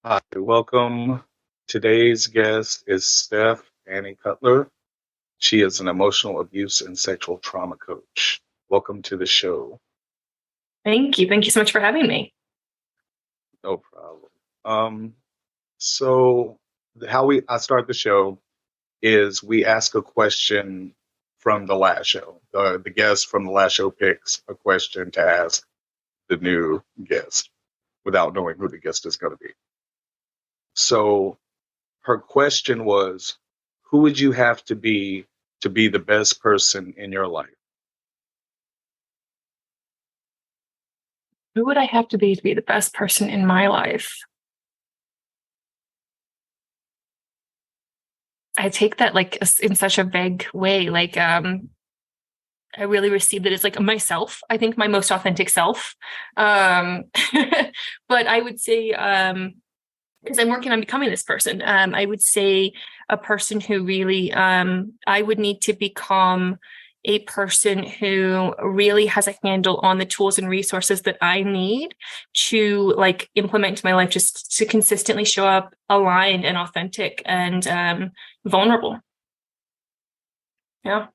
Hi, welcome. Today's guest is Steph Annie Cutler. She is an emotional abuse and sexual trauma coach. Welcome to the show. Thank you. Thank you so much for having me. No problem. Um, so how I start the show is we ask a question from the last show. The guest from the last show picks a question to ask the new guest without knowing who the guest is going to be. So her question was, who would you have to be the best person in your life? Who would I have to be the best person in my life? I take that in such a vague way. I really received it as like myself. I think my most authentic self. Um, but I would say, because I'm working on becoming this person, I would say a person who really, I would need to become a person who really has a handle on the tools and resources that I need to like implement into my life, just to consistently show up aligned and authentic and vulnerable. Yeah.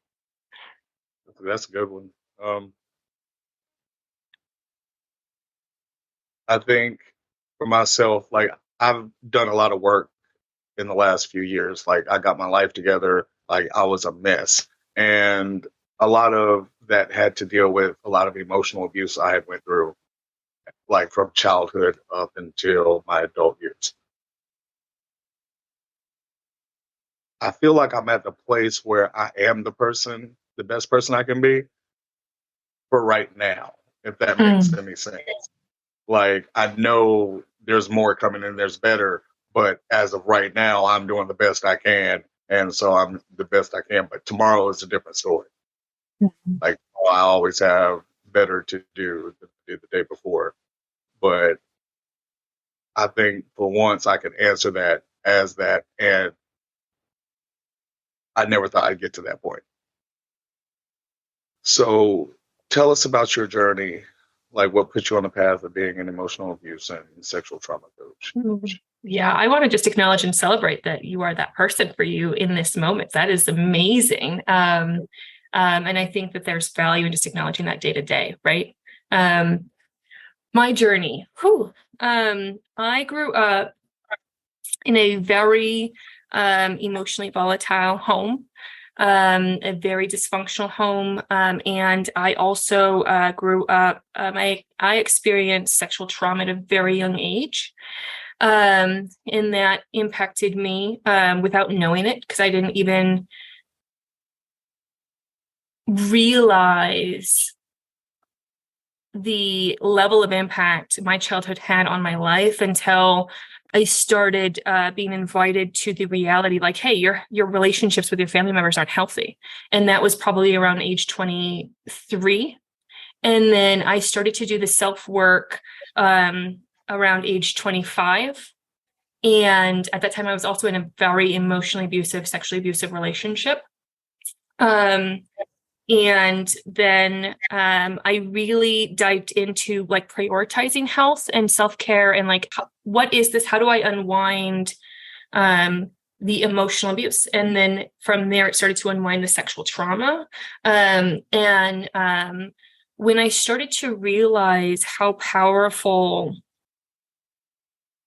That's a good one. Um, I think for myself, like I've done a lot of work in the last few years. Like I got my life together. Like I was a mess, and a lot of that had to deal with a lot of emotional abuse I had went through, like from childhood up until my adult years. I feel like I'm at the place where I am the best person I can be for right now, if that makes Mm. any sense. Like I know there's more coming and there's better, but as of right now, I'm doing the best I can, and so I'm the best I can. But tomorrow is a different story. Like I always have better to do than I did the day before. But I think for once I can answer that as that, and I never thought I'd get to that point. So tell us about your journey, like what put you on the path of being an emotional abuse and sexual trauma coach. Mm. Yeah, I want to just acknowledge and celebrate that you are that person for you in this moment. That is amazing. And I think that there's value in just acknowledging that day to day, right? Um, my journey. Whew, I grew up in a very emotionally volatile home, a very dysfunctional home. And I also grew up, I experienced sexual trauma at a very young age. And that impacted me without knowing it because I didn't even realize the level of impact my childhood had on my life until I started being invited to the reality, like, hey, your relationships with your family members aren't healthy, and that was probably around age 23. And then I started to do the self work around age 25. And at that time, I was also in a very emotionally abusive, sexually abusive relationship. Um, and then I really dived into like prioritizing health and self-care and like, what is this? How do I unwind the emotional abuse? And then from there, it started to unwind the sexual trauma. And when I started to realize how powerful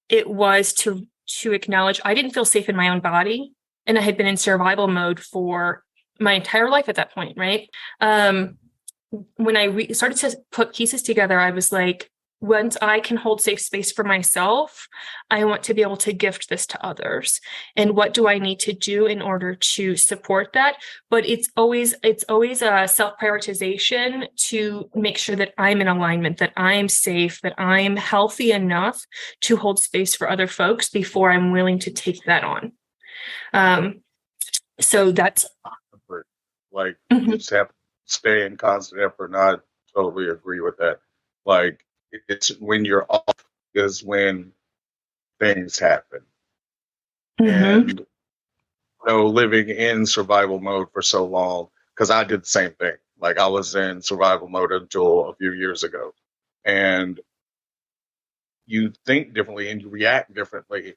it was to acknowledge I didn't feel safe in my own body, and I had been in survival mode for my entire life at that point, right? When I started to put pieces together, I was like, once I can hold safe space for myself, I want to be able to gift this to others. And what do I need to do in order to support that? But it's always a self-prioritization to make sure that I'm in alignment, that I'm safe, that I'm healthy enough to hold space for other folks before I'm willing to take that on. Um, so that's Effort. Like you Mhm. just have to stay in constant effort. And I totally agree with that. Like it's when you're off is when things happen. Mhm. And living in survival mode for so long, because I did the same thing. Like I was in survival mode until a few years ago. And you think differently and you react differently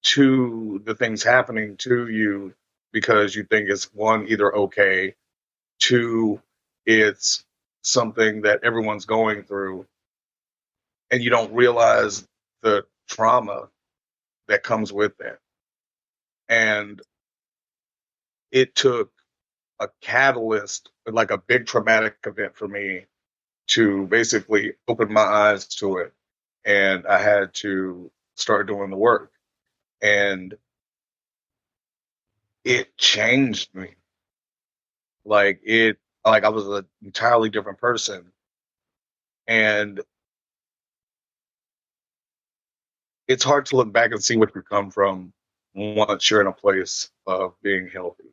to the things happening to you because you think it's one, either okay, two, it's something that everyone's going through, and you don't realize the trauma that comes with that. And it took a catalyst, like a big traumatic event for me to basically open my eyes to it. And I had to start doing the work. And it changed me. Like I was an entirely different person. And it's hard to look back and see what you come from once you're in a place of being healthy.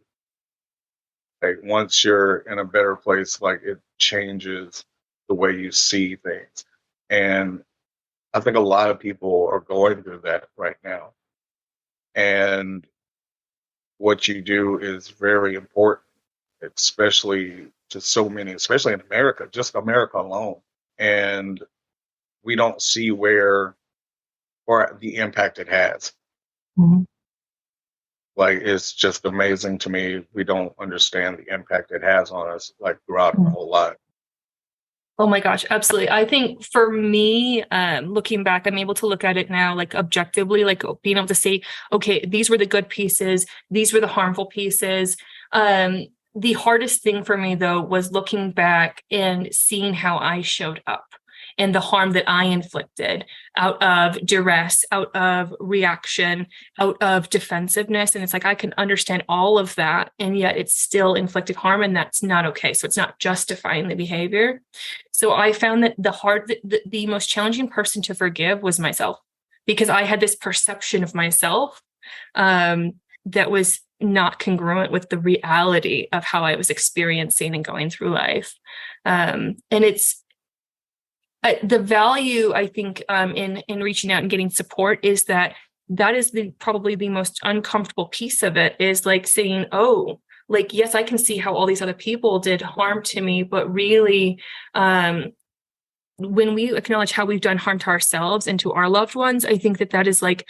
Like once you're in a better place, like it changes the way you see things. And I think a lot of people are going through that right now. And what you do is very important, especially to so many, especially in America, just America alone. And we don't see where or the impact it has. Mhm. Like it's just amazing to me. We don't understand the impact it has on us, like throughout our whole life. Oh my gosh, absolutely. I think for me, looking back, I'm able to look at it now, like objectively, like being able to say, okay, these were the good pieces, these were the harmful pieces. The hardest thing for me, though, was looking back and seeing how I showed up and the harm that I inflicted out of duress, out of reaction, out of defensiveness. And it's like I can understand all of that, and yet it's still inflicted harm, and that's not okay. So it's not justifying the behavior. So I found that the most challenging person to forgive was myself, because I had this perception of myself that was not congruent with the reality of how I was experiencing and going through life. And it's the value, I think, in reaching out and getting support is that is probably the most uncomfortable piece of it, is like saying, oh, like, yes, I can see how all these other people did harm to me, but really, when we acknowledge how we've done harm to ourselves and to our loved ones, I think that is like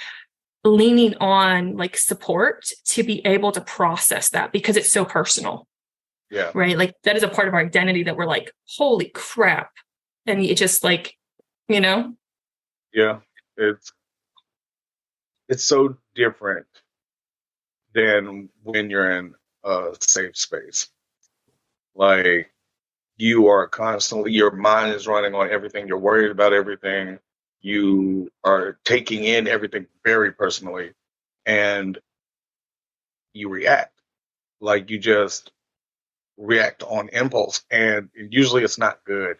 leaning on like support to be able to process that, because it's so personal. Yeah. Right. Like that is a part of our identity that we're like, holy crap. And it just like, you know? Yeah. It's so different than when you're in a safe space. Like you are constantly, your mind is running on everything. You're worried about everything. You are taking in everything very personally, and you react. Like you just react on impulse, and usually it's not good.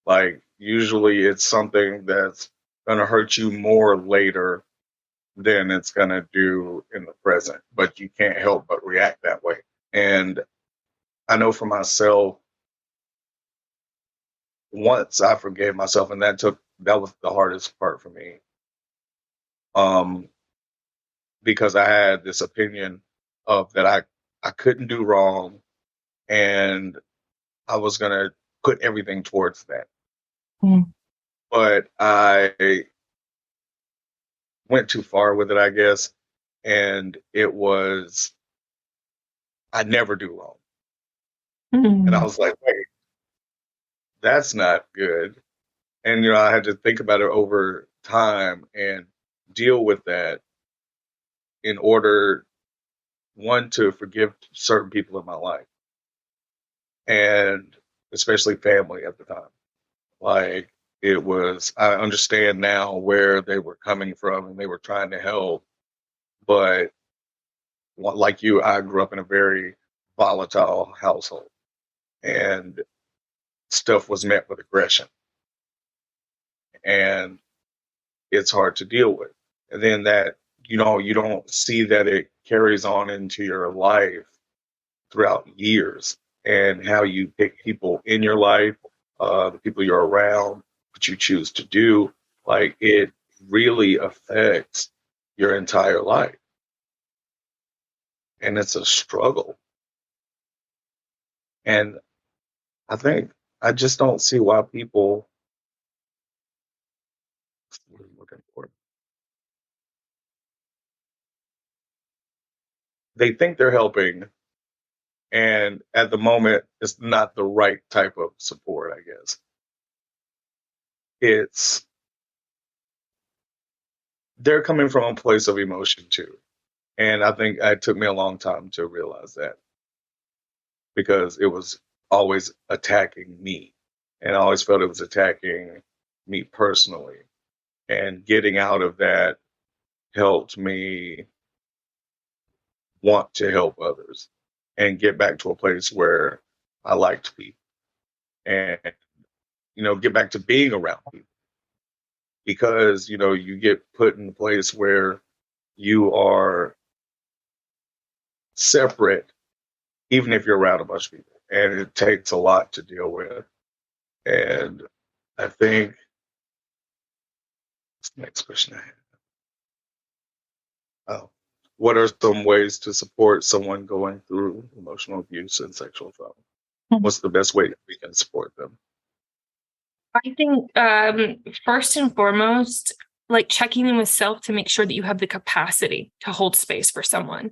Like usually it's something that's going to hurt you more later than it's going to do in the present, but you can't help but react that way. And I know for myself, once I forgave myself, and that was the hardest part for me, um, because I had this opinion of that I couldn't do wrong, and I was gonna put everything towards that. Mm. But I went too far with it, I guess, and it was I never do wrong, and I was like, wait, that's not good. And I had to think about it over time and deal with that in order, one, to forgive certain people in my life, and especially family at the time. Like I understand now where they were coming from and they were trying to help, but like you, I grew up in a very volatile household, and stuff was met with aggression, and it's hard to deal with. And then that, you don't see that it carries on into your life throughout years, and how you pick people in your life, the people you're around, what you choose to do. Like it really affects your entire life. And it's a struggle. And I think I just don't see why people they think they're helping, and at the moment, it's not the right type of support, I guess. It's they're coming from a place of emotion too. And I think it took me a long time to realize that because it was always attacking me. And I always felt it was attacking me personally. And getting out of that helped me want to help others and get back to a place where I liked people and, get back to being around people because, you get put in a place where you are separate, even if you're around a bunch of people. And it takes a lot to deal with. And I think, what's the next question I have? Oh, what are some ways to support someone going through emotional abuse and sexual trauma? What's the best way that we can support them? I think first and foremost, like checking in with self to make sure that you have the capacity to hold space for someone.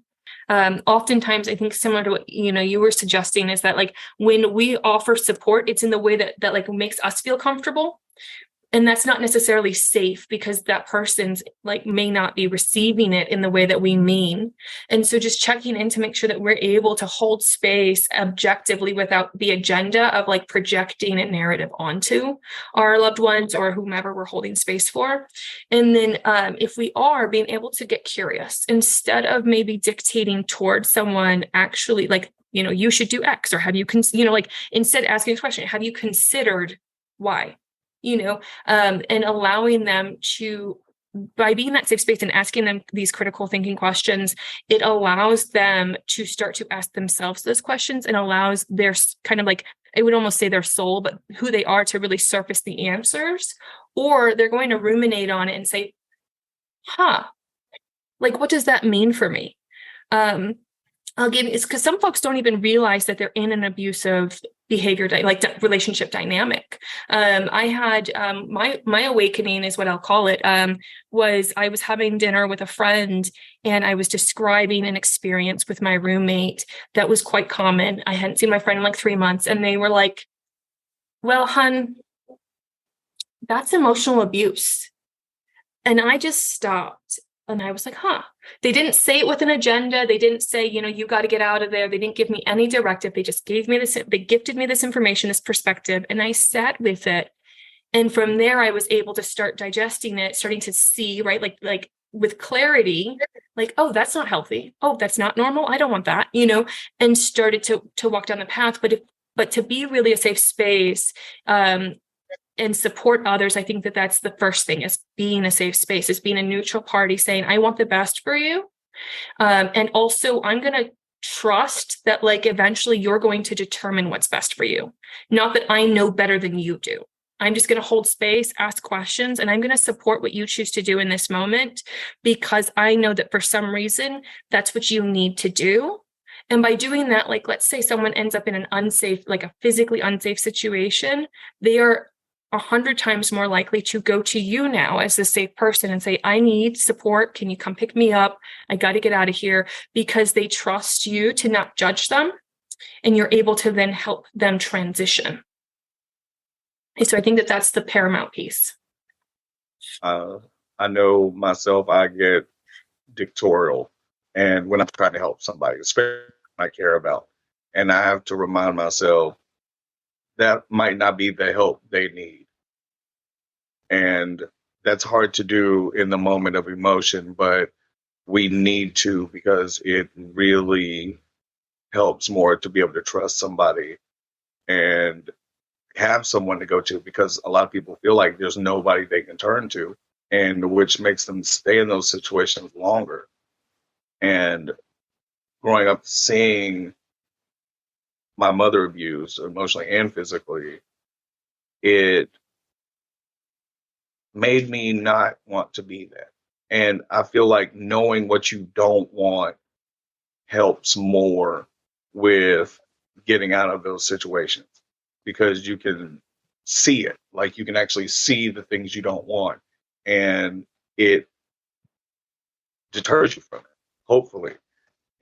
Oftentimes, I think similar to what you were suggesting is that like when we offer support, it's in the way that like makes us feel comfortable. And that's not necessarily safe because that person's like may not be receiving it in the way that we mean. And so just checking in to make sure that we're able to hold space objectively without the agenda of like projecting a narrative onto our loved ones or whomever we're holding space for. And then if we are being able to get curious instead of maybe dictating towards someone actually like, you should do X or have you, like instead asking this question, have you considered why? And allowing them to, by being that safe space and asking them these critical thinking questions, it allows them to start to ask themselves those questions and allows their kind of like, I would almost say their soul, but who they are to really surface the answers, or they're going to ruminate on it and say, like, what does that mean for me? I'll give you, it's because some folks don't even realize that they're in an abusive behavior, relationship dynamic. I had my awakening is what I'll call it, was I was having dinner with a friend and I was describing an experience with my roommate that was quite common. I hadn't seen my friend in like 3 months and they were like, well, hun, that's emotional abuse. And I just stopped. And I was like, They didn't say it with an agenda. They didn't say, you got to get out of there. They didn't give me any directive. They just gave me they gifted me this information, this perspective, and I sat with it. And from there, I was able to start digesting it, starting to see, right, like with clarity, like, oh, that's not healthy. Oh, that's not normal. I don't want that, and started to walk down the path. But to be really a safe space, and support others, I think that's the first thing, is being a safe space, is being a neutral party saying, I want the best for you. And also I'm going to trust that like eventually you're going to determine what's best for you. Not that I know better than you do. I'm just going to hold space, ask questions, and I'm going to support what you choose to do in this moment because I know that for some reason that's what you need to do. And by doing that, like, let's say someone ends up in an unsafe, like a physically unsafe situation, they are 100 times more likely to go to you now as the safe person and say, I need support. Can you come pick me up? I got to get out of here, because they trust you to not judge them. And you're able to then help them transition. And so I think that's the paramount piece. I know myself, I get dictatorial. And when I'm trying to help somebody, especially I care about, and I have to remind myself that might not be the help they need. And that's hard to do in the moment of emotion, but we need to, because it really helps more to be able to trust somebody and have someone to go to, because a lot of people feel like there's nobody they can turn to, and which makes them stay in those situations longer. And growing up seeing my mother abused emotionally and physically, it made me not want to be that. And I feel like knowing what you don't want helps more with getting out of those situations, because you can see it. Like, you can actually see the things you don't want, and it deters you from it, hopefully.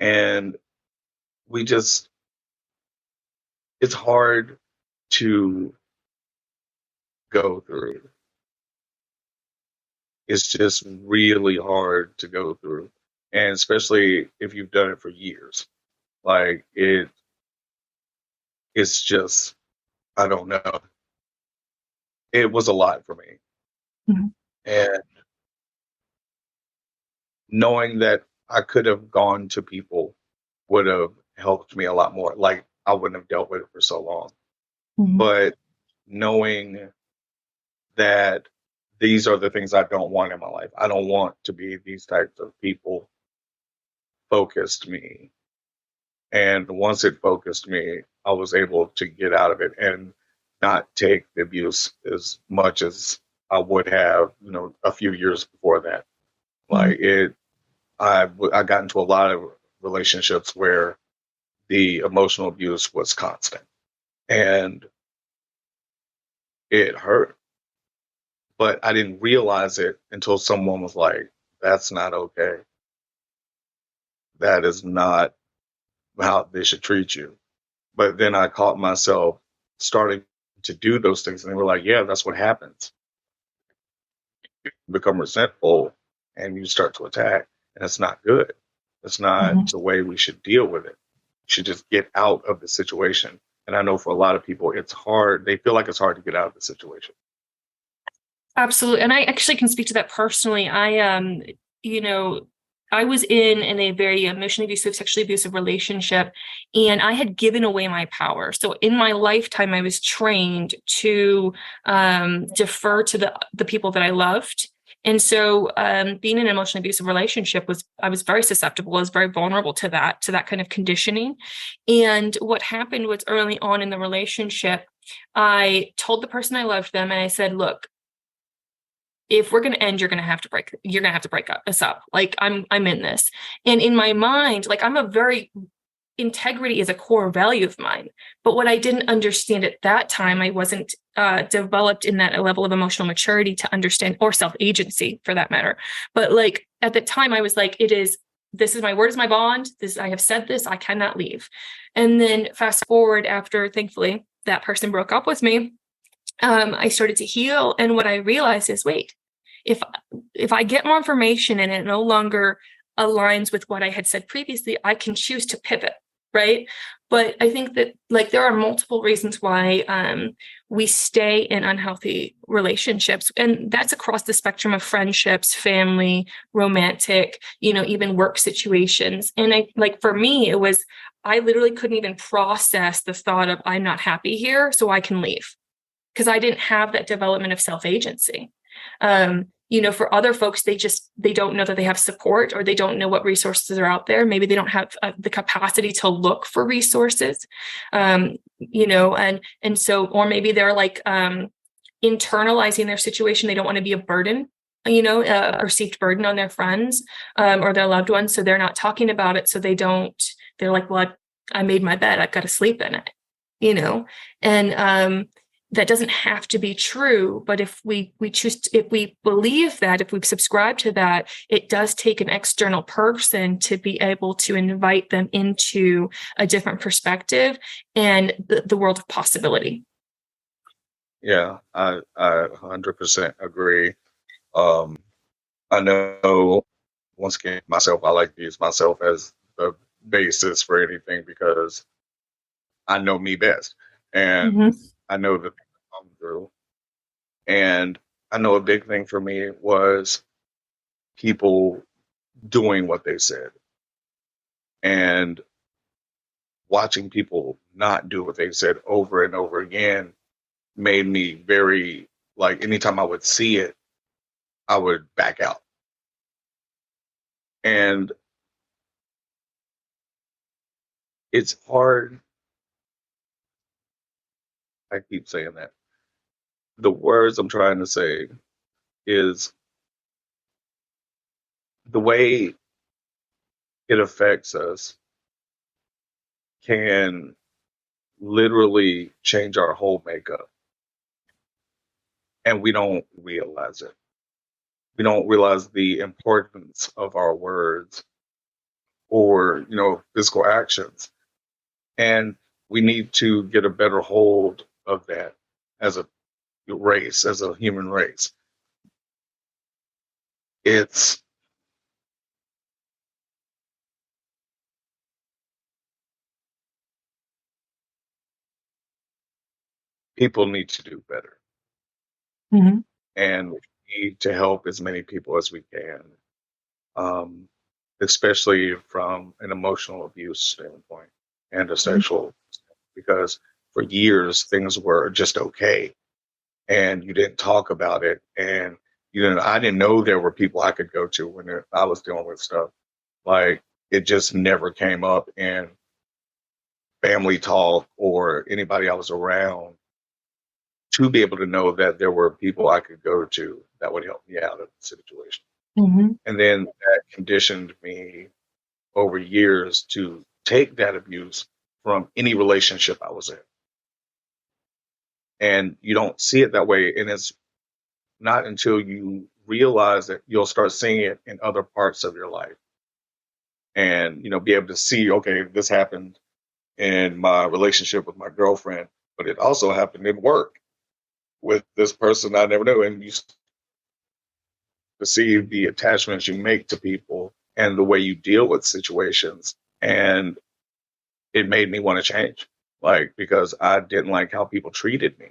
And we just, it's hard to go through. It's just really hard to go through. And especially if you've done it for years. Like it's just, I don't know. It was a lot for me. Mhm. And knowing that I could have gone to people would have helped me a lot more. Like I wouldn't have dealt with it for so long. Mhm. But knowing that these are the things I don't want in my life. I don't want to be these types of people focused me. And once it focused me, I was able to get out of it and not take the abuse as much as I would have, a few years before that. Mhm. Like I got into a lot of relationships where the emotional abuse was constant and it hurt, but I didn't realize it until someone was like, that's not okay. That is not how they should treat you. But then I caught myself starting to do those things, and they were like, yeah, that's what happens. You become resentful and you start to attack, and it's not good. It's not Mhm. the way we should deal with it. You should just get out of the situation. And I know for a lot of people, it's hard. They feel like it's hard to get out of the situation. Absolutely. And I actually can speak to that personally. You know, I was in a very emotionally abusive, sexually abusive relationship, and I had given away my power. So in my lifetime, I was trained to defer to the people that I loved. And so being in an emotionally abusive relationship I was very susceptible, I was very vulnerable to that kind of conditioning. And what happened was early on in the relationship, I told the person I loved them and I said, look, if we're going to end, you're going to have to us up. Like I'm in this. And in my mind, like integrity is a core value of mine. But what I didn't understand at that time, I wasn't developed in that level of emotional maturity to understand, or self-agency for that matter. But like at the time I was like, this is my word is my bond. I have said this, I cannot leave. And then fast forward after, thankfully, that person broke up with me. I started to heal. And what I realized is, wait, if if I get more information and it no longer aligns with what I had said previously, I can choose to pivot, right? But I think that like there are multiple reasons why we stay in unhealthy relationships, and that's across the spectrum of friendships, family, romantic, even work situations. And I like for me, it was I literally couldn't even process the thought of I'm not happy here, so I can leave because I didn't have that development of self-agency. For other folks, they don't know that they have support, or they don't know what resources are out there. Maybe they don't have the capacity to look for resources. And so, or maybe they're like internalizing their situation. They don't want to be a burden, a perceived burden on their friends or their loved ones. So they're not talking about it. So they're like, well, I made my bed. I've got to sleep in it, and that doesn't have to be true, but if we if we believe that, if we subscribe to that, it does take an external person to be able to invite them into a different perspective and the world of possibility. Yeah, I 100% agree. Um, I know, once again, myself, I like to use myself as the basis for anything because I know me best. And Mm-hmm. I know the things I'm through. And I know a big thing for me was people doing what they said and watching people not do what they said over and over again made me very, like, anytime I would see it, I would back out. And it's hard. I keep saying that. The words I'm trying to say is the way it affects us can literally change our whole makeup. And we don't realize it. We don't realize the importance of our words or, physical actions. And we need to get a better hold of that as a race, as a human race. It's people need to do better, Mhm. and we need to help as many people as we can, um, especially from an emotional abuse standpoint and a sexual, because for years things were just okay, and you didn't talk about it, and I didn't know there were people I could go to when I was dealing with stuff. Like, it just never came up in family talk or anybody I was around, to be able to know that there were people I could go to that would help me out of the situation. Mhm. And then that conditioned me over years to take that abuse from any relationship I was in. And you don't see it that way. And it's not until you realize that you'll start seeing it in other parts of your life, and, be able to see, okay, this happened in my relationship with my girlfriend, but it also happened in work with this person I never knew. And you to see the attachments you make to people and the way you deal with situations. And it made me want to change, like, because I didn't like how people treated me.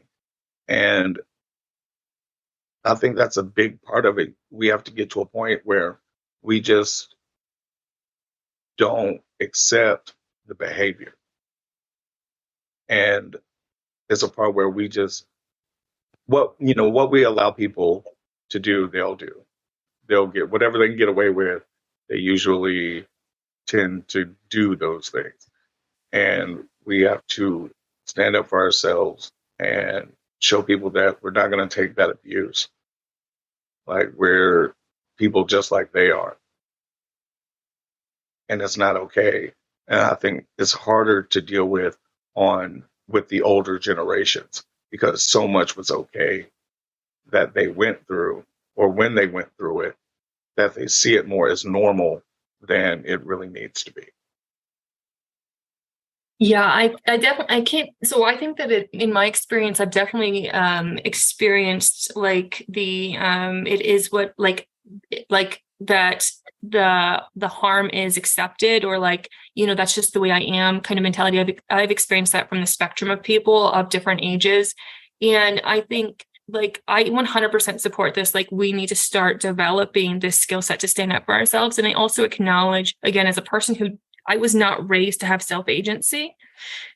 And I think that's a big part of it. We have to get to a point where we just don't accept the behavior. And it's a part where we just, what we allow people to do, they'll do. They'll get whatever they can get away with. They usually tend to do those things. And we have to stand up for ourselves and show people that we're not going to take that abuse. Like, we're people just like they are. And it's not okay. And I think it's harder to deal with the older generations, because so much was okay that they went through, or when they went through it, that they see it more as normal than it really needs to be. Yeah, I definitely I can't. So I think that in my experience, I've definitely experienced like it is what like that the harm is accepted, or like, that's just the way I am kind of mentality. I've experienced that from the spectrum of people of different ages. And I think, like, I 100% support this. Like, we need to start developing this skill set to stand up for ourselves. And I also acknowledge, again, as a person who I was not raised to have self-agency.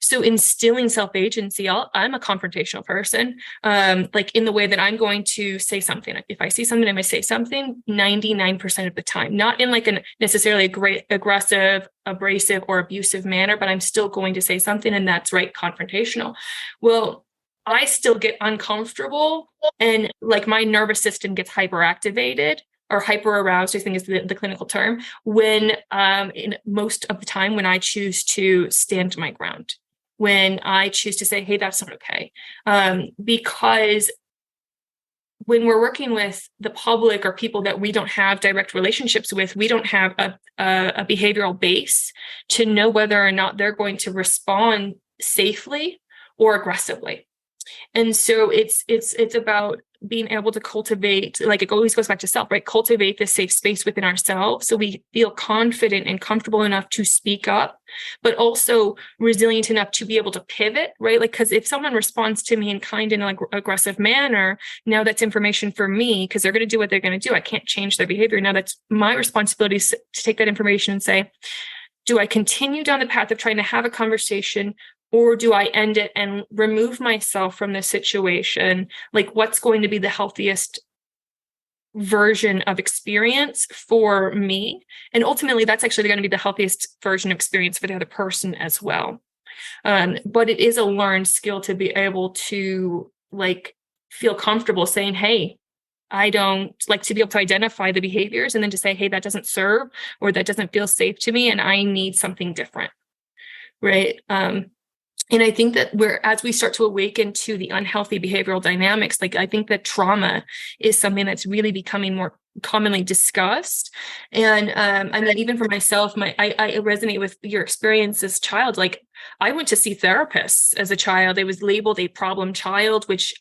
So instilling self-agency, I'm a confrontational person, like, in the way that I'm going to say something. If I see something, I'm going to say something 99% of the time, not in like a necessarily a great aggressive, abrasive, or abusive manner, but I'm still going to say something, and that's right, confrontational. Well, I still get uncomfortable, and like my nervous system gets hyperactivated, or hyper aroused, I think is the clinical term, when in most of the time when I choose to stand my ground, when I choose to say, hey, that's not okay. Because when we're working with the public or people that we don't have direct relationships with, we don't have a behavioral base to know whether or not they're going to respond safely or aggressively. And so it's about being able to cultivate, like, it always goes back to self, right? Cultivate this safe space within ourselves so we feel confident and comfortable enough to speak up, but also resilient enough to be able to pivot, right? Like, because if someone responds to me in kind and like aggressive manner, now that's information for me, because they're going to do what they're going to do. I can't change their behavior. Now that's my responsibility to take that information and say, do I continue down the path of trying to have a conversation, or do I end it and remove myself from the situation? Like, what's going to be the healthiest version of experience for me? And ultimately, that's actually going to be the healthiest version of experience for the other person as well. But it is a learned skill to be able to, like, feel comfortable saying, hey, I don't like, to be able to identify the behaviors and then to say, hey, that doesn't serve, or that doesn't feel safe to me, and I need something different. Right. And I think that as we start to awaken to the unhealthy behavioral dynamics, like, I think that trauma is something that's really becoming more commonly discussed. And I mean, even for myself, I resonate with your experience as a child. Like, I went to see therapists as a child. I was labeled a problem child, which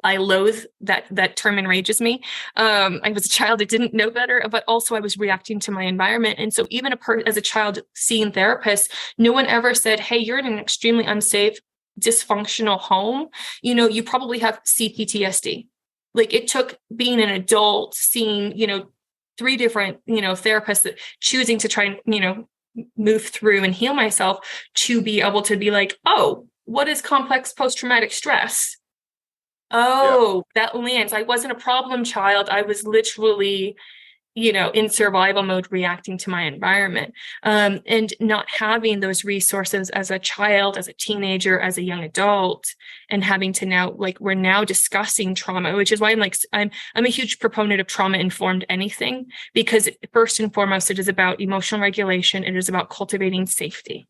I loathe. That term enrages me. I was a child that didn't know better, but also I was reacting to my environment. And so even as a child seeing therapists, no one ever said, hey, you're in an extremely unsafe, dysfunctional home. You probably have CPTSD. Like, it took being an adult, seeing, 3 different, therapists that choosing to try and, move through and heal myself, to be able to be like, oh, what is complex post-traumatic stress? Oh, that lands. I wasn't a problem child. I was literally, in survival mode, reacting to my environment. And not having those resources as a child, as a teenager, as a young adult, and having to now, like, we're now discussing trauma, which is why I'm a huge proponent of trauma-informed anything, because first and foremost, it is about emotional regulation. It is about cultivating safety.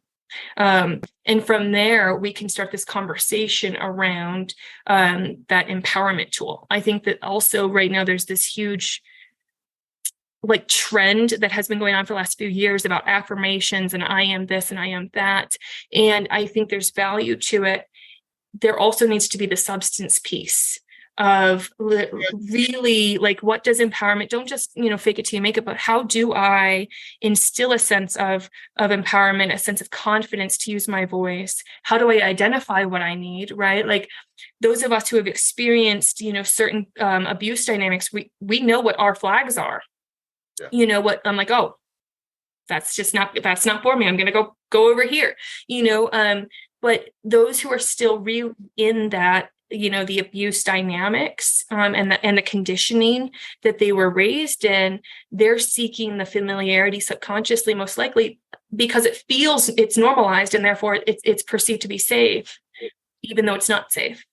And from there, we can start this conversation around that empowerment tool. I think that also right now there's this huge like trend that has been going on for the last few years about affirmations and I am this and I am that. And I think there's value to it. There also needs to be the substance piece of really, like, what does empowerment, don't just, fake it till you make it, but how do I instill a sense of empowerment, a sense of confidence to use my voice? How do I identify what I need, right? Like, those of us who have experienced, certain abuse dynamics, we know what our flags are. Yeah. What I'm like, oh, that's not for me. I'm going to go over here, but those who are still real in that, the abuse dynamics, and the conditioning that they were raised in, they're seeking the familiarity subconsciously, most likely because it's normalized, and therefore it's perceived to be safe, even though it's not safe.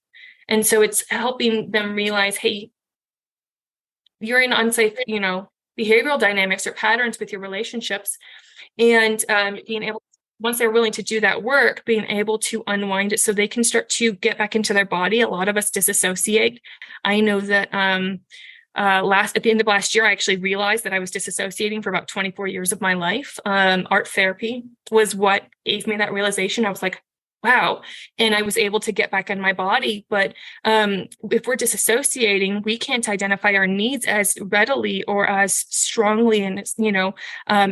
And so it's helping them realize, hey, you're in unsafe, behavioral dynamics or patterns with your relationships, and being able, once they're willing to do that work, being able to unwind it so they can start to get back into their body. A lot of us disassociate. I know that at the end of last year, I actually realized that I was disassociating for about 24 years of my life. Art therapy was what gave me that realization. I was like, wow. And I was able to get back in my body. But if we're disassociating, we can't identify our needs as readily or as strongly, and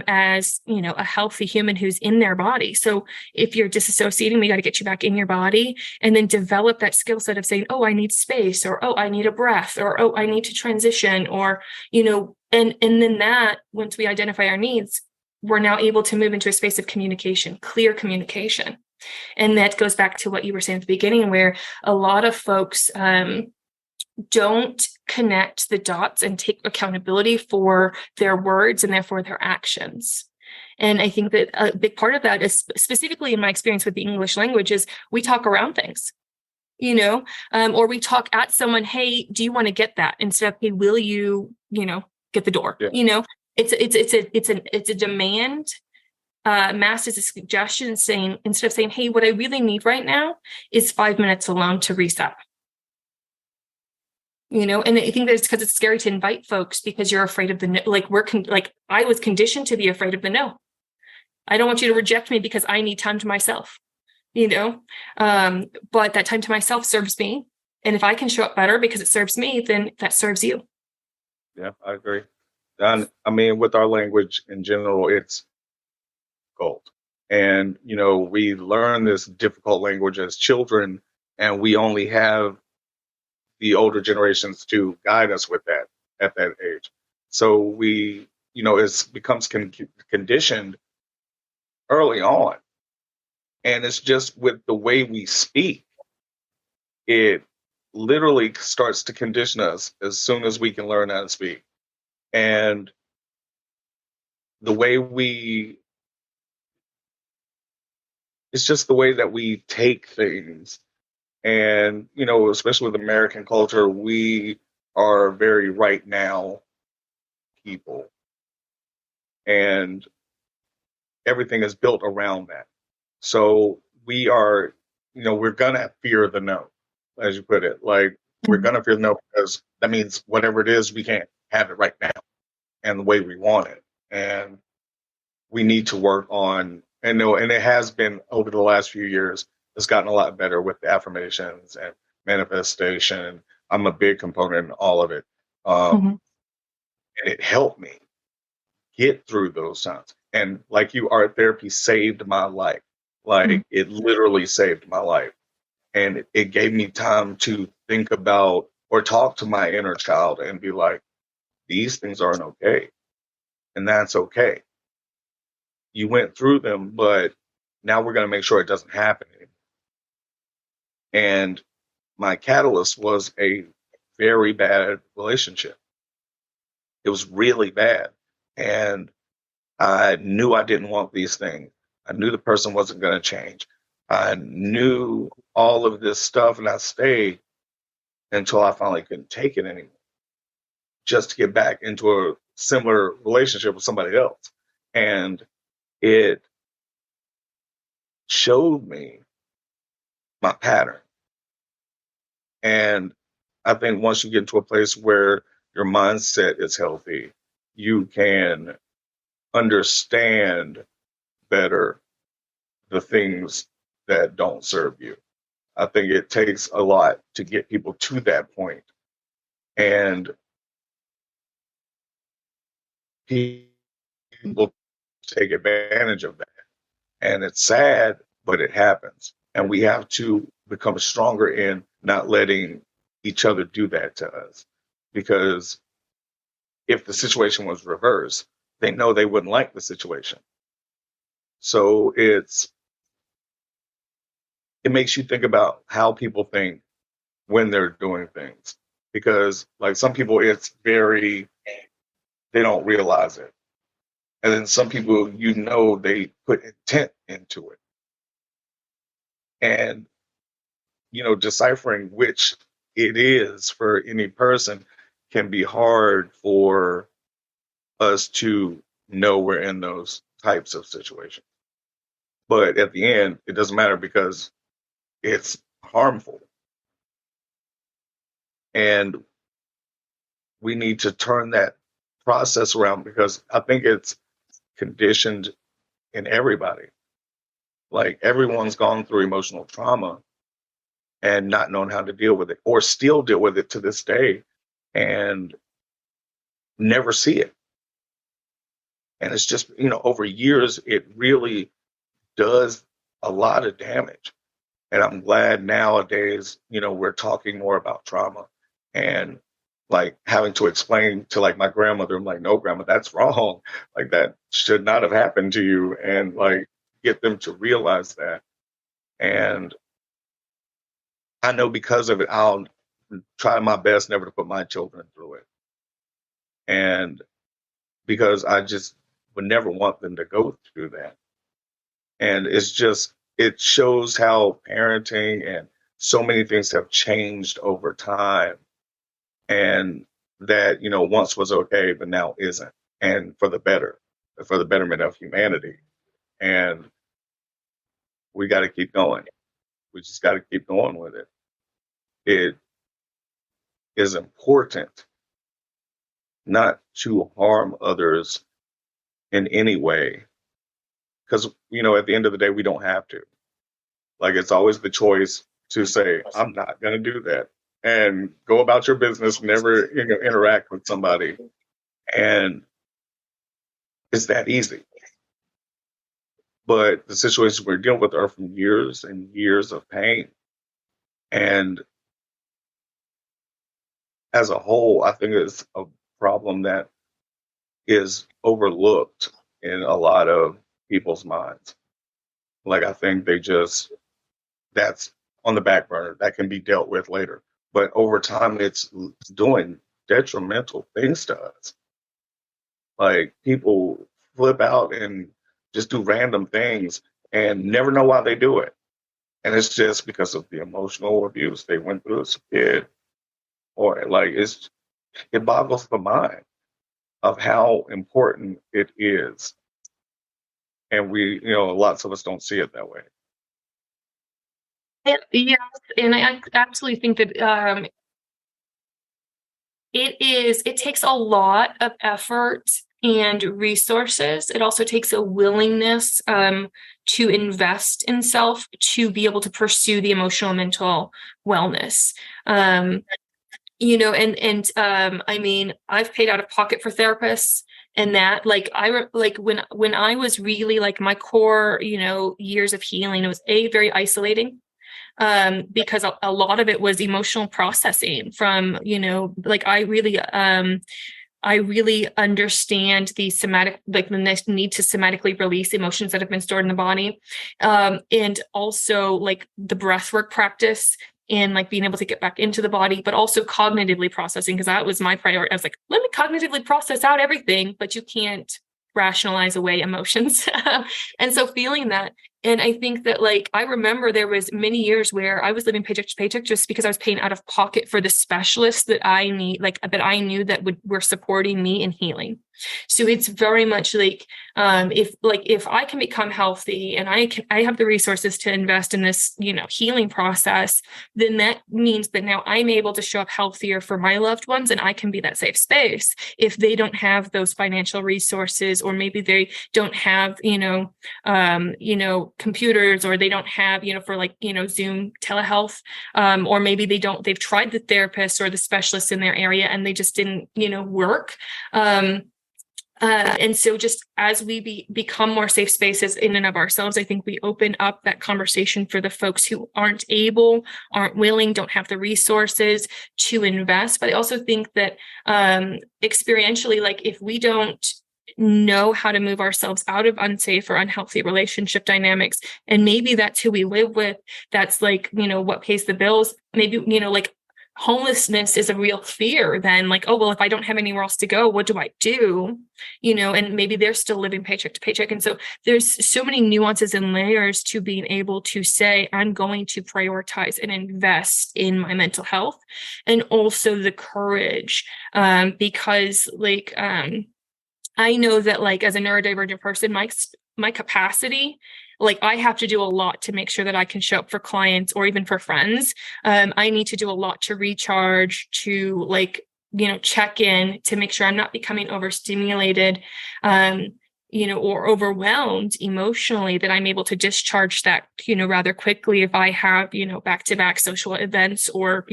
as a healthy human who's in their body. So if you're disassociating, we got to get you back in your body, and then develop that skill set of saying, oh, I need space, or oh, I need a breath, or oh, I need to transition, or and then that, once we identify our needs, we're now able to move into a space of communication, clear communication. And that goes back to what you were saying at the beginning, where a lot of folks don't connect the dots and take accountability for their words and therefore their actions. And I think that a big part of that is, specifically in my experience with the English language, is we talk around things, or we talk at someone, hey, do you want to get that? Instead of, hey, will you, get the door? Yeah. It's a demand masked as a suggestion, saying, instead of saying, hey, what I really need right now is 5 minutes alone to reset. And I think that's because it's scary to invite folks, because you're afraid of the no. Like, I was conditioned to be afraid of the no. I don't want you to reject me because I need time to myself, but that time to myself serves me. And if I can show up better because it serves me, then that serves you. Yeah, I agree. And I mean, with our language in general, it's gold. And, we learn this difficult language as children, and we only have the older generations to guide us with that at that age. So we, it becomes conditioned early on. And it's just with the way we speak, it literally starts to condition us as soon as we can learn how to speak. And the way it's just the way that we take things. And, especially with American culture, we are very right now people. And everything is built around that. So we are, we're going to fear the no, as you put it. Like, we're going to fear the no because that means whatever it is, we can't have it right now. and the way we want it. And we need to work on, and no, and it has been over the last few years, it's gotten a lot better with the affirmations and manifestation. I'm a big component in all of it. Mhm. And it helped me get through those times. And like you, art therapy saved my life. Mhm. Like it literally saved my life. And it gave me time to think about or talk to my inner child and be like, these things aren't okay. And that's okay. You went through them, but now we're going to make sure it doesn't happen anymore. And my catalyst was a very bad relationship. It was really bad. And I knew I didn't want these things. I knew the person wasn't going to change. I knew all of this stuff, and I stayed until I finally couldn't take it anymore, just to get back into a similar relationship with somebody else. And it showed me my pattern. And I think once you get into a place where your mindset is healthy, you can understand better the things that don't serve you. I think it takes a lot to get people to that point, and people take advantage of that. And it's sad, but it happens. And we have to become stronger in not letting each other do that to us. Because if the situation was reversed, they know they wouldn't like the situation. So it makes you think about how people think when they're doing things. Because like some people it's very they don't realize it. And then some people they put intent into it. And deciphering which it is for any person can be hard for us to know we're in those types of situations. But at the end, it doesn't matter because it's harmful. And we need to turn that process around because I think it's conditioned in everybody. Like everyone's gone through emotional trauma and not knowing how to deal with it or still deal with it to this day and never see it. And it's just, over years, it really does a lot of damage. And I'm glad nowadays, we're talking more about trauma and like having to explain to like my grandmother, I'm like, no, grandma, that's wrong. Like that should not have happened to you. And like get them to realize that. And I know because of it, I'll try my best never to put my children through it. And because I just would never want them to go through that. And it shows how parenting and so many things have changed over time. And that, once was okay, but now isn't. And for the better, for the betterment of humanity. And we got to keep going. We just got to keep going with it. It is important not to harm others in any way. Because, at the end of the day, we don't have to. Like, it's always the choice to say, I'm not going to do that and go about your business, never interact with somebody. And it's that easy. But the situations we're dealing with are from years and years of pain. And as a whole, I think it's a problem that is overlooked in a lot of people's minds. Like, I think that's on the back burner. That can be dealt with later. But over time, it's doing detrimental things to us. Like, people flip out and just do random things and never know why they do it. And it's just because of the emotional abuse they went through as a kid. Or like it boggles the mind of how important it is. And lots of us don't see it that way. Yes, and I absolutely think that it takes a lot of effort and resources. It also takes a willingness to invest in self to be able to pursue the emotional and mental wellness. I mean, I've paid out of pocket for therapists, and that when I was really like my core, years of healing, it was very isolating, because a lot of it was emotional processing from, I really understand the somatic, like the need to somatically release emotions that have been stored in the body. And also like the breathwork practice and like being able to get back into the body, but also cognitively processing, because that was my priority. I was like, let me cognitively process out everything, but you can't rationalize away emotions. And so feeling that. And I think that like, I remember there was many years where I was living paycheck to paycheck just because I was paying out of pocket for the specialists that I need, like that I knew that were supporting me in healing. So it's very much like, if I can become healthy and I have the resources to invest in this, healing process, then that means that now I'm able to show up healthier for my loved ones, and I can be that safe space. If they don't have those financial resources, or maybe they don't have, computers, or they don't have, for like, Zoom telehealth, or maybe they've tried the therapist or the specialist in their area and they just didn't, work. And so just as we become more safe spaces in and of ourselves, I think we open up that conversation for the folks who aren't willing, don't have the resources to invest. But I also think that experientially, like if we don't know how to move ourselves out of unsafe or unhealthy relationship dynamics, and maybe that's who we live with, that's like, what pays the bills, maybe, like homelessness is a real fear, then like, oh, well, if I don't have anywhere else to go, what do I do? And maybe they're still living paycheck to paycheck. And so there's so many nuances and layers to being able to say, I'm going to prioritize and invest in my mental health, and also the courage, because like, I know that like as a neurodivergent person, my capacity, like I have to do a lot to make sure that I can show up for clients or even for friends. I need to do a lot to recharge, to like, check in, to make sure I'm not becoming overstimulated, or overwhelmed emotionally, that I'm able to discharge that, rather quickly if I have, back-to-back social events or,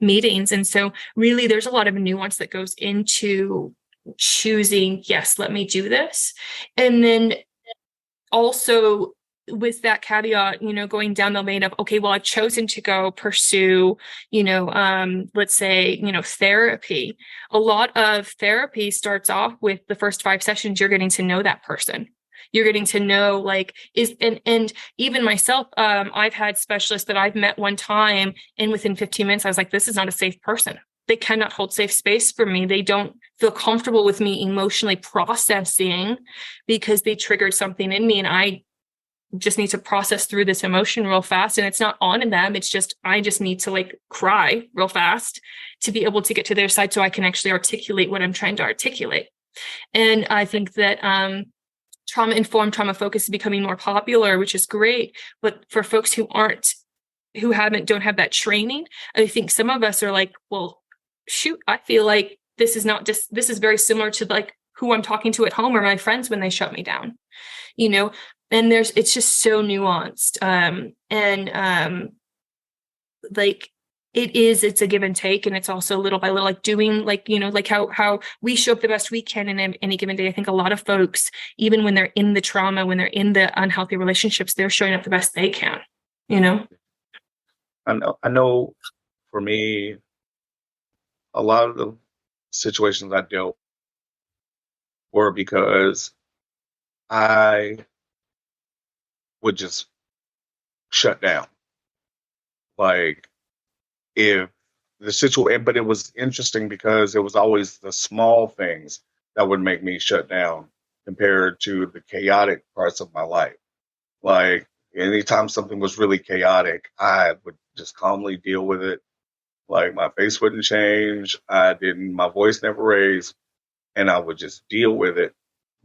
meetings. And so really there's a lot of nuance that goes into choosing, yes, let me do this. And then also with that caveat, going down the lane of, okay, well, I've chosen to go pursue, let's say, therapy. A lot of therapy starts off with the first 5 sessions, you're getting to know that person. You're getting to know like and even myself, I've had specialists that I've met one time, and within 15 minutes, I was like, this is not a safe person. They cannot hold safe space for me. They don't feel comfortable with me emotionally processing because they triggered something in me, and I just need to process through this emotion real fast. And it's not on them. It's just, I just need to like cry real fast to be able to get to their side so I can actually articulate what I'm trying to articulate. And I think that, trauma-informed, trauma-focused is becoming more popular, which is great. But for folks who don't have that training, I think some of us are like, well, shoot, I feel like this is very similar to like who I'm talking to at home or my friends when they shut me down, and it's just so nuanced. Like it's a give and take. And it's also little by little, like doing like, like how we show up the best we can in any given day. I think a lot of folks, even when they're in the trauma, when they're in the unhealthy relationships, they're showing up the best they can, I know for me, a lot of the situations I dealt were because I would just shut down. Like if the situation, but it was interesting because it was always the small things that would make me shut down compared to the chaotic parts of my life. Like anytime something was really chaotic, I would just calmly deal with it. Like my face wouldn't change. My voice never raised, and I would just deal with it.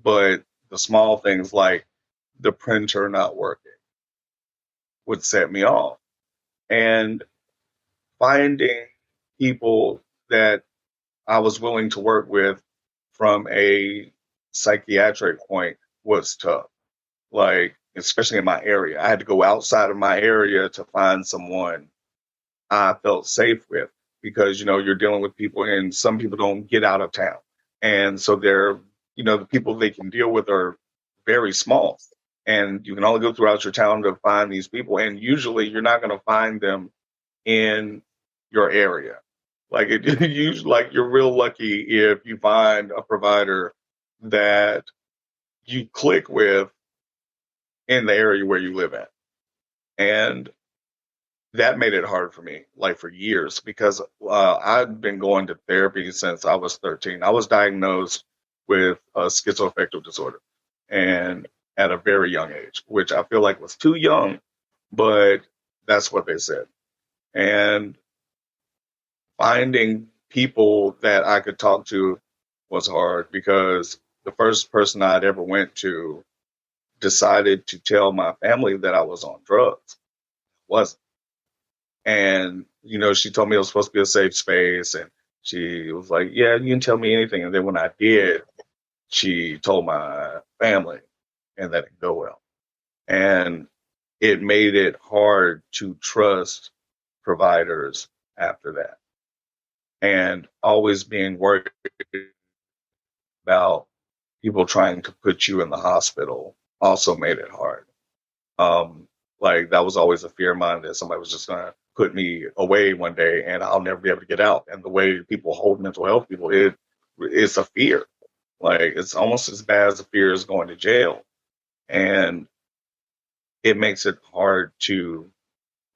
But the small things like the printer not working would set me off. And finding people that I was willing to work with from a psychiatric point was tough. Like, especially in my area, I had to go outside of my area to find someone I felt safe with, because, you're dealing with people, and some people don't get out of town. And so the people they can deal with are very small. And you can only go throughout your town to find these people. And usually you're not going to find them in your area. Like usually, like, you're real lucky if you find a provider that you click with in the area where you live at. And that made it hard for me, like, for years, because I'd been going to therapy since I was 13. I was diagnosed with a schizoaffective disorder, and at a very young age, which I feel like was too young, but that's what they said. And finding people that I could talk to was hard, because the first person I'd ever went to decided to tell my family that I was on drugs. Wasn't. And, she told me it was supposed to be a safe space. And she was like, yeah, you can tell me anything. And then when I did, she told my family, and that didn't go well. And it made it hard to trust providers after that. And always being worried about people trying to put you in the hospital also made it hard. Like, that was always a fear of mine, that somebody was just going to put me away one day and I'll never be able to get out. And the way people hold mental health people, it's a fear. Like, it's almost as bad as a fear as going to jail. And it makes it hard to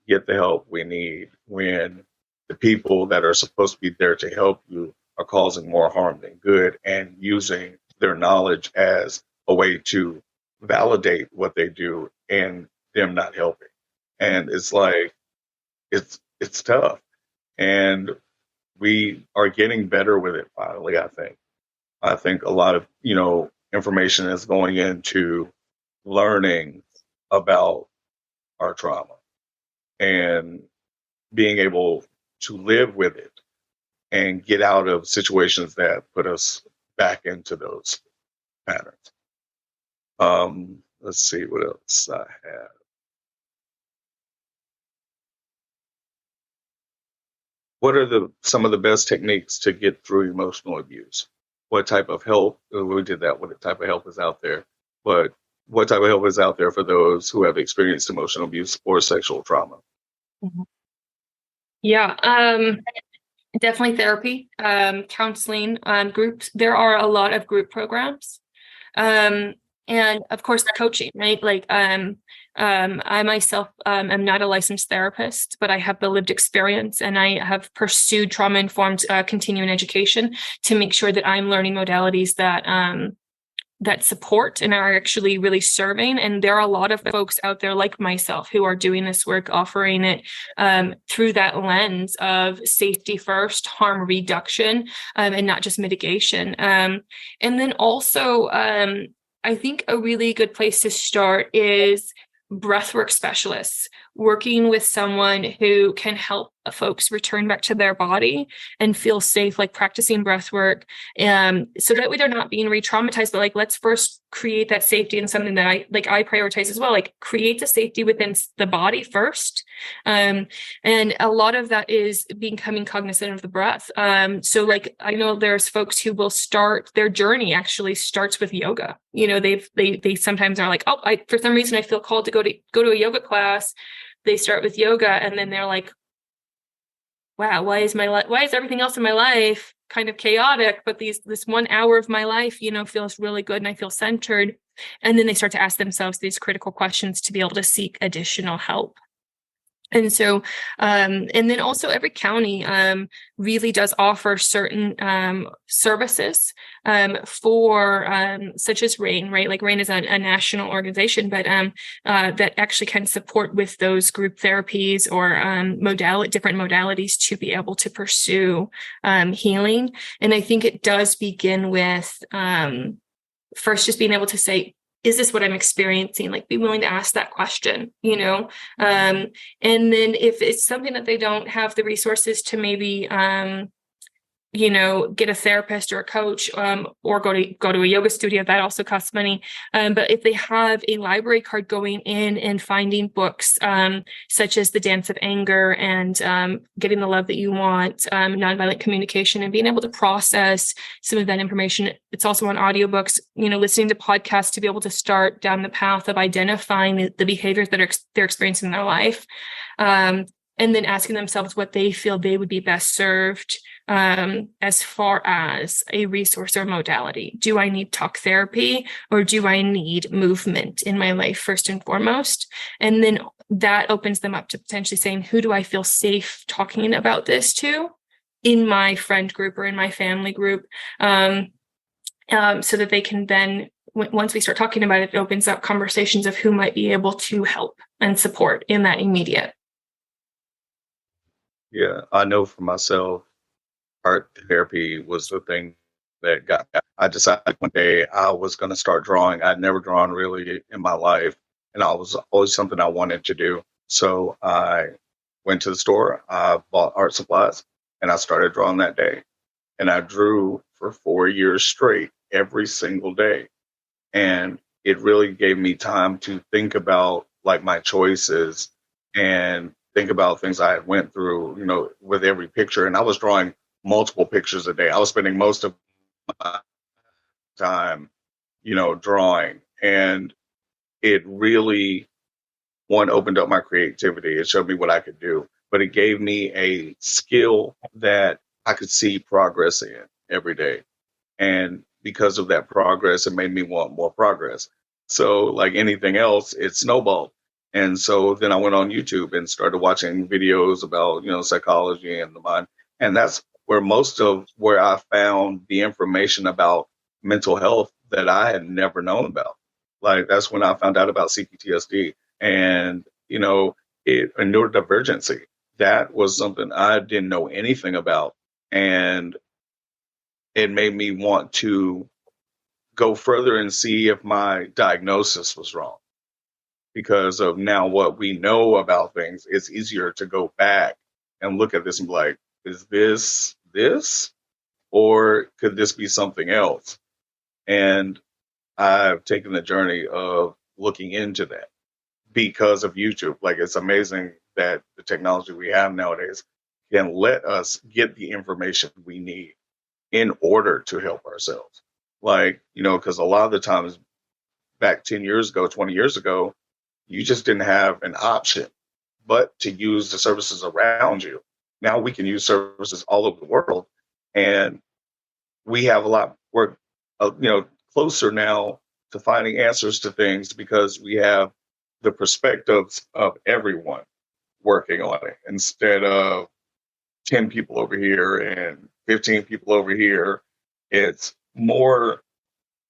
get the help we need when the people that are supposed to be there to help you are causing more harm than good, and using their knowledge as a way to validate what they do and them not helping. And it's like, it's tough. And we are getting better with it finally, I think. I think a lot of, information is going into learning about our trauma and being able to live with it and get out of situations that put us back into those patterns. Let's see what else I have. What are some of the best techniques to get through emotional abuse? What type of help? We did that. What type of help is out there? But what type of help is out there for those who have experienced emotional abuse or sexual trauma? Yeah, definitely therapy, counseling, groups. There are a lot of group programs. And of course, coaching, right? Like, I myself am not a licensed therapist, but I have the lived experience, and I have pursued trauma-informed continuing education to make sure that I'm learning modalities that support and are actually really serving. And there are a lot of folks out there like myself who are doing this work, offering it through that lens of safety first, harm reduction, and not just mitigation. And then also, I think a really good place to start is breathwork specialists, working with someone who can help folks return back to their body and feel safe, like practicing breathwork, so that way they're not being re-traumatized. But like, let's first create that safety, and something that I prioritize as well, like create the safety within the body first. And a lot of that is becoming cognizant of the breath. So like, I know there's folks who will start their journey actually starts with yoga. They sometimes are like, for some reason I feel called to go to a yoga class. They start with yoga, and then they're like, wow, why is everything else in my life kind of chaotic, but this 1 hour of my life, feels really good, and I feel centered. And then they start to ask themselves these critical questions to be able to seek additional help. And so, and then also every county really does offer certain services for such as RAIN, right? Like RAIN is a national organization, but that actually can support with those group therapies or different modalities to be able to pursue healing. And I think it does begin with first just being able to say, is this what I'm experiencing? Like, be willing to ask that question, and then if it's something that they don't have the resources to maybe get a therapist or a coach, or go to a yoga studio. That also costs money. But if they have a library card, going in and finding books, such as The Dance of Anger and Getting the Love That You Want, Nonviolent Communication, and being able to process some of that information. It's also on audiobooks, listening to podcasts to be able to start down the path of identifying the behaviors that they're experiencing in their life. And then asking themselves what they feel they would be best served, as far as a resource or modality. Do I need talk therapy, or do I need movement in my life first and foremost? And then that opens them up to potentially saying, who do I feel safe talking about this to in my friend group or in my family group? So that they can then, once we start talking about it, it opens up conversations of who might be able to help and support in that immediate. Yeah, I know for myself, art therapy was the thing that got me. I decided one day I was going to start drawing. I'd never drawn really in my life, and I was always something I wanted to do. So I went to the store, I bought art supplies, and I started drawing that day. And I drew for 4 years straight, every single day. And it really gave me time to think about like my choices and think about things I had went through, with every picture. And I was drawing multiple pictures a day. I was spending most of my time, drawing. And it really, one, opened up my creativity. It showed me what I could do, but it gave me a skill that I could see progress in every day. And because of that progress, it made me want more progress. So, like anything else, it snowballed. And so then I went on YouTube and started watching videos about, psychology and the mind. And that's where most of where I found the information about mental health that I had never known about. Like that's when I found out about CPTSD and, neurodivergency. That was something I didn't know anything about. And it made me want to go further and see if my diagnosis was wrong. Because of now what we know about things, it's easier to go back and look at this and be like, is this? Or could this be something else? And I've taken the journey of looking into that because of YouTube. Like it's amazing that the technology we have nowadays can let us get the information we need in order to help ourselves. Like, because a lot of the times back 10 years ago, 20 years ago, you just didn't have an option but to use the services around you. Now we can use services all over the world, and we have a lot, we're, closer now to finding answers to things because we have the perspectives of everyone working on it instead of 10 people over here and 15 people over here. It's more,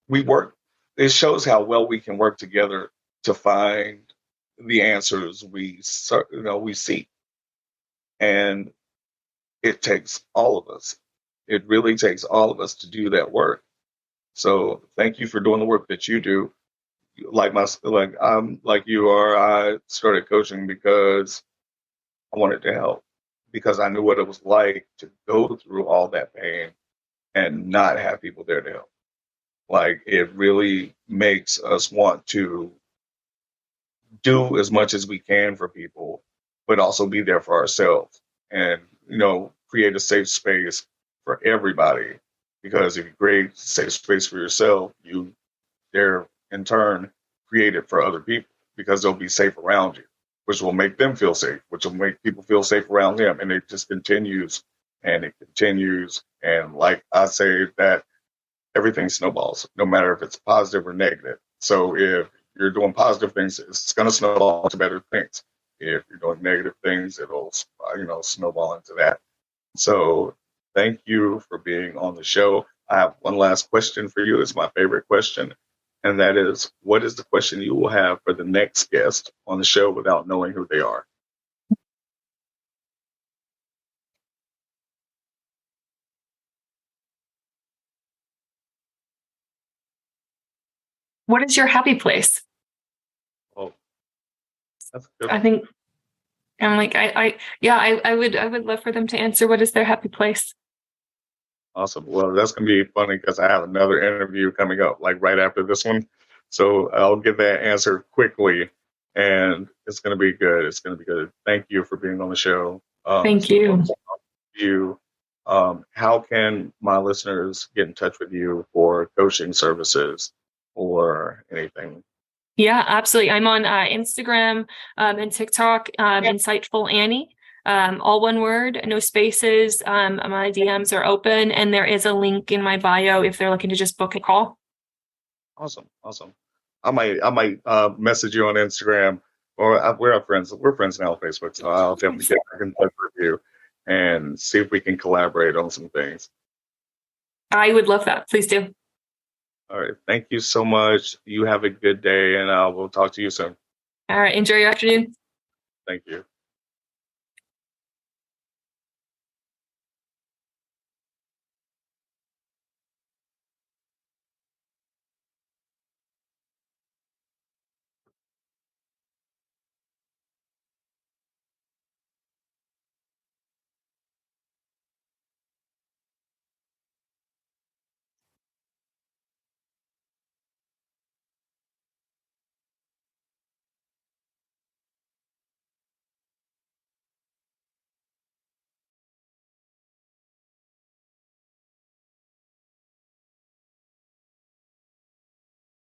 we work, it shows how well we can work together to find the answers we seek. And it takes all of us. It really takes all of us to do that work. So thank you for doing the work that you do. Like I'm like you are, I started coaching because I wanted to help, because I knew what it was like to go through all that pain and not have people there to help. Like it really makes us want to do as much as we can for people, but also be there for ourselves and, create a safe space for everybody. Because if you create a safe space for yourself, you there in turn create it for other people because they'll be safe around you, which will make them feel safe, which will make people feel safe around them. And it just continues and it continues. And like I say, that everything snowballs, no matter if it's positive or negative. So if you're doing positive things, it's going to snowball into better things. If you're doing negative things, it'll, snowball into that. So thank you for being on the show. I have one last question for you. It's my favorite question. And that is, what is the question you will have for the next guest on the show without knowing who they are? What is your happy place? Oh, that's good. I think I'm like, I would love for them to answer what is their happy place. Awesome. Well, that's going to be funny because I have another interview coming up like right after this one. So I'll get that answer quickly and it's going to be good. It's going to be good. Thank you for being on the show. It's Thank been you. wonderful talking to you. How can my listeners get in touch with you for coaching services or anything? Yeah, absolutely. I'm on Instagram and TikTok, Insightful Annie, all one word, no spaces. My DMs are open, and there is a link in my bio if they're looking to just book a call. Awesome. Awesome. I might message you on Instagram or we're friends. We're friends now on Facebook. So I'll definitely get back in touch with you and see if we can collaborate on some things. I would love that. Please do. All right. Thank you so much. You have a good day and we'll talk to you soon. All right. Enjoy your afternoon. Thank you.